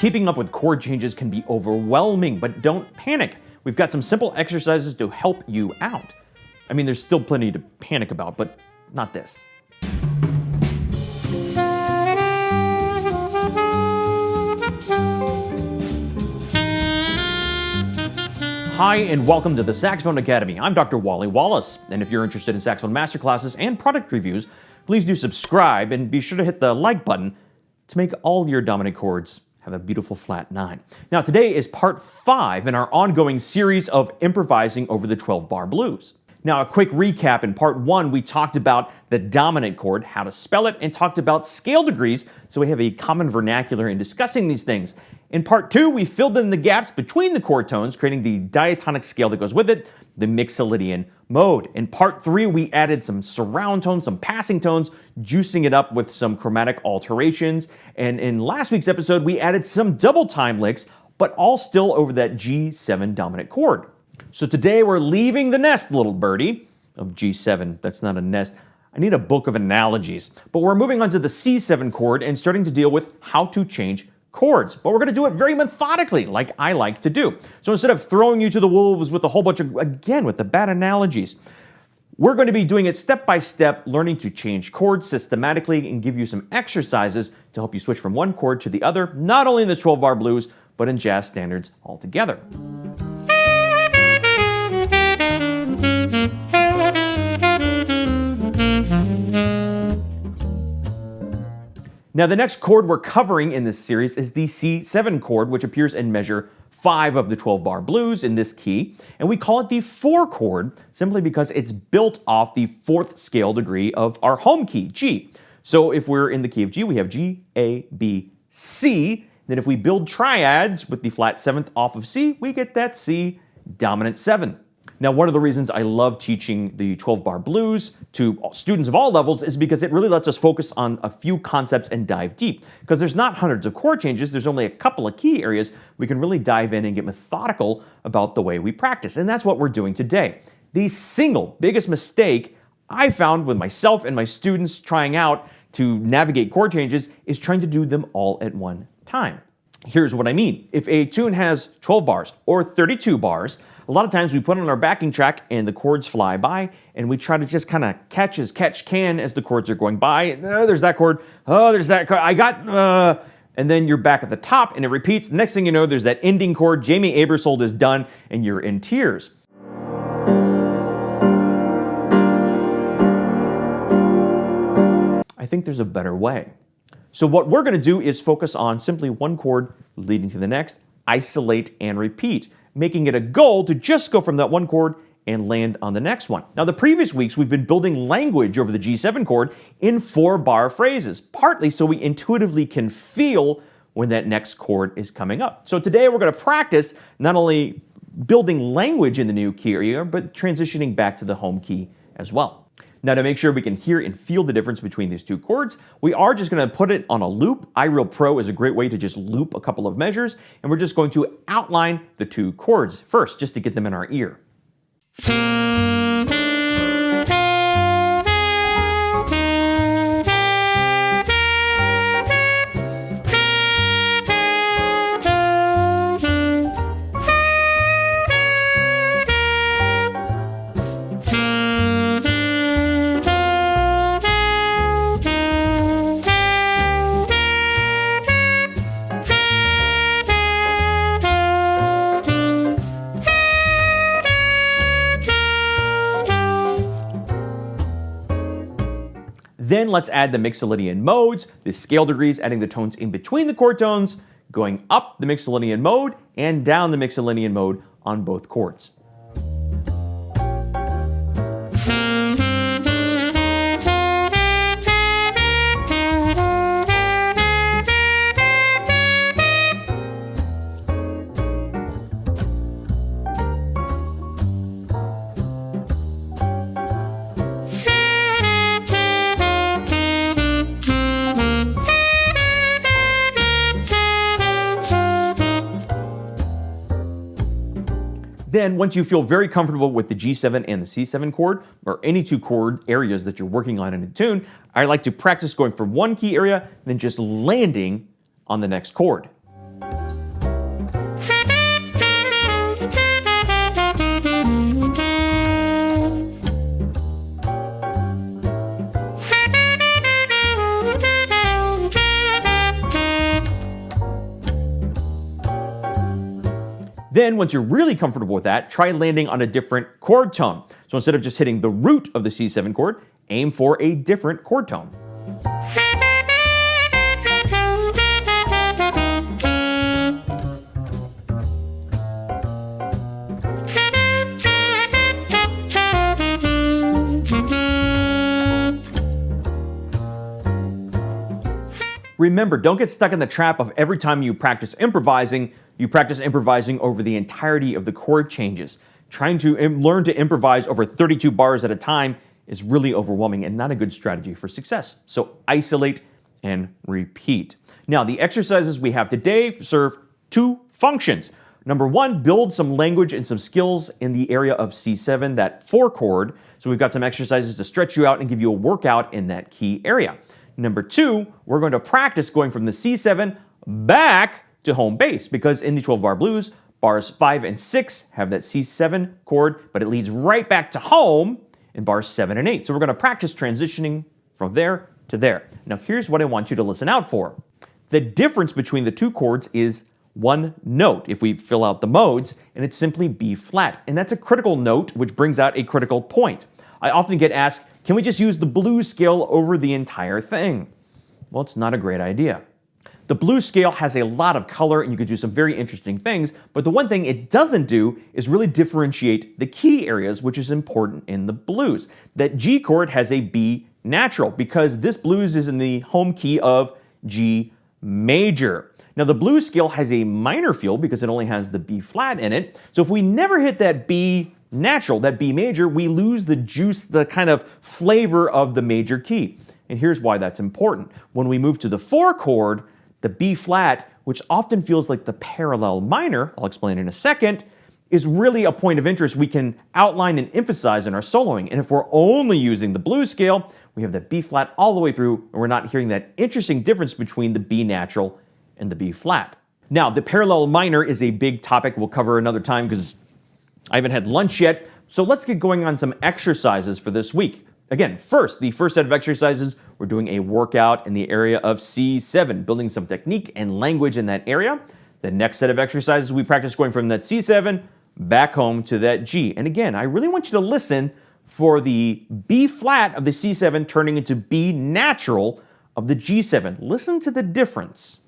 Keeping up with chord changes can be overwhelming, but don't panic. We've got some simple exercises to help you out. I mean, there's still plenty to panic about, but not this. Hi, and welcome to the Saxophone Academy. I'm Dr. Wally Wallace, and if you're interested in saxophone masterclasses and product reviews, please do subscribe and be sure to hit the like button to make all your dominant chords have a beautiful flat 9. Now, today is part 5 in our ongoing series of improvising over the 12-bar blues. Now, a quick recap. In part 1, we talked about the dominant chord, how to spell it, and talked about scale degrees, so we have a common vernacular in discussing these things. In part 2, we filled in the gaps between the chord tones, creating the diatonic scale that goes with it, the Mixolydian mode. In part 3, we added some surround tones, some passing tones, juicing it up with some chromatic alterations. And in last week's episode, we added some double time licks, but all still over that G7 dominant chord. So today we're leaving the nest, little birdie, of G7. That's not a nest. I need a book of analogies. But we're moving on to the C7 chord and starting to deal with how to change chords. But we're going to do it very methodically, like I like to do. So instead of throwing you to the wolves with a whole bunch of, again, with the bad analogies, we're going to be doing it step by step, learning to change chords systematically and give you some exercises to help you switch from one chord to the other, not only in the 12-bar blues, but in jazz standards altogether. Now, the next chord we're covering in this series is the C7 chord, which appears in measure 5 of the 12-bar blues in this key, and we call it the 4 chord simply because it's built off the 4th scale degree of our home key, G. So if we're in the key of G, we have G, A, B, C. Then if we build triads with the flat 7th off of C, we get that C dominant 7. Now, one of the reasons I love teaching the 12-bar blues to students of all levels is because it really lets us focus on a few concepts and dive deep. Because there's not hundreds of chord changes, there's only a couple of key areas we can really dive in and get methodical about the way we practice. And that's what we're doing today. The single biggest mistake I found with myself and my students trying out to navigate chord changes is trying to do them all at one time. Here's what I mean. If a tune has 12 bars or 32 bars, a lot of times we put on our backing track and the chords fly by and we try to just kind of catch as catch can as the chords are going by. Oh, there's that chord. Oh, there's that chord. And then you're back at the top and it repeats. The next thing you know, there's that ending chord. Jamie Aebersold is done and you're in tears. I think there's a better way. So what we're going to do is focus on simply one chord leading to the next, isolate and repeat, making it a goal to just go from that one chord and land on the next one. Now, the previous weeks, we've been building language over the G7 chord in 4-bar phrases, partly so we intuitively can feel when that next chord is coming up. So today we're going to practice not only building language in the new key area, but transitioning back to the home key as well. Now, to make sure we can hear and feel the difference between these two chords, we are just going to put it on a loop. iReal Pro is a great way to just loop a couple of measures, and we're just going to outline the two chords first, just to get them in our ear. Then let's add the Mixolydian modes, the scale degrees, adding the tones in between the chord tones, going up the Mixolydian mode and down the Mixolydian mode on both chords. Then, once you feel very comfortable with the G7 and the C7 chord, or any two chord areas that you're working on in a tune, I like to practice going from one key area, then just landing on the next chord. Then, once you're really comfortable with that, try landing on a different chord tone. So instead of just hitting the root of the C7 chord, aim for a different chord tone. Remember, don't get stuck in the trap of every time you practice improvising over the entirety of the chord changes. Trying to learn to improvise over 32 bars at a time is really overwhelming and not a good strategy for success. So isolate and repeat. Now, the exercises we have today serve two functions. Number one, build some language and some skills in the area of C7, that 4 chord. So we've got some exercises to stretch you out and give you a workout in that key area. Number two, we're going to practice going from the C7 back to home bass, because in the 12-bar blues, bars 5 and 6 have that C7 chord, but it leads right back to home in bars 7 and 8. So we're going to practice transitioning from there to there. Now here's what I want you to listen out for. The difference between the two chords is one note if we fill out the modes, and it's simply B flat. And that's a critical note, which brings out a critical point. I often get asked, can we just use the blues scale over the entire thing? Well, it's not a great idea. The blues scale has a lot of color and you could do some very interesting things, but the one thing it doesn't do is really differentiate the key areas, which is important in the blues. That G chord has a B natural because this blues is in the home key of G major. Now the blues scale has a minor feel because it only has the B flat in it. So if we never hit that B natural, that B major, we lose the juice, the kind of flavor of the major key. And here's why that's important. When we move to the 4 chord, the B flat, which often feels like the parallel minor, I'll explain in a second, is really a point of interest we can outline and emphasize in our soloing. And if we're only using the blues scale, we have that B flat all the way through, and we're not hearing that interesting difference between the B natural and the B flat. Now, the parallel minor is a big topic we'll cover another time because I haven't had lunch yet, so let's get going on some exercises for this week. Again, the first set of exercises, we're doing a workout in the area of C7, building some technique and language in that area. The next set of exercises, we practice going from that C7 back home to that G. And again, I really want you to listen for the B flat of the C7 turning into B natural of the G7. Listen to the difference.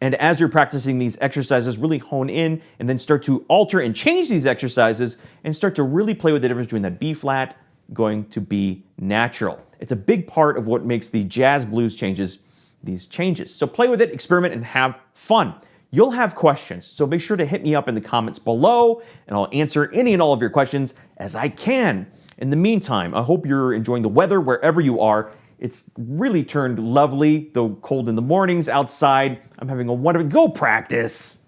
And as you're practicing these exercises, really hone in and then start to alter and change these exercises and start to really play with the difference between that B flat going to B natural. It's a big part of what makes the jazz blues changes these changes. So play with it, experiment, and have fun. You'll have questions, so make sure to hit me up in the comments below, and I'll answer any and all of your questions as I can. In the meantime, I hope you're enjoying the weather wherever you are. It's really turned lovely, though cold in the mornings outside. I'm having a wonderful... Go practice!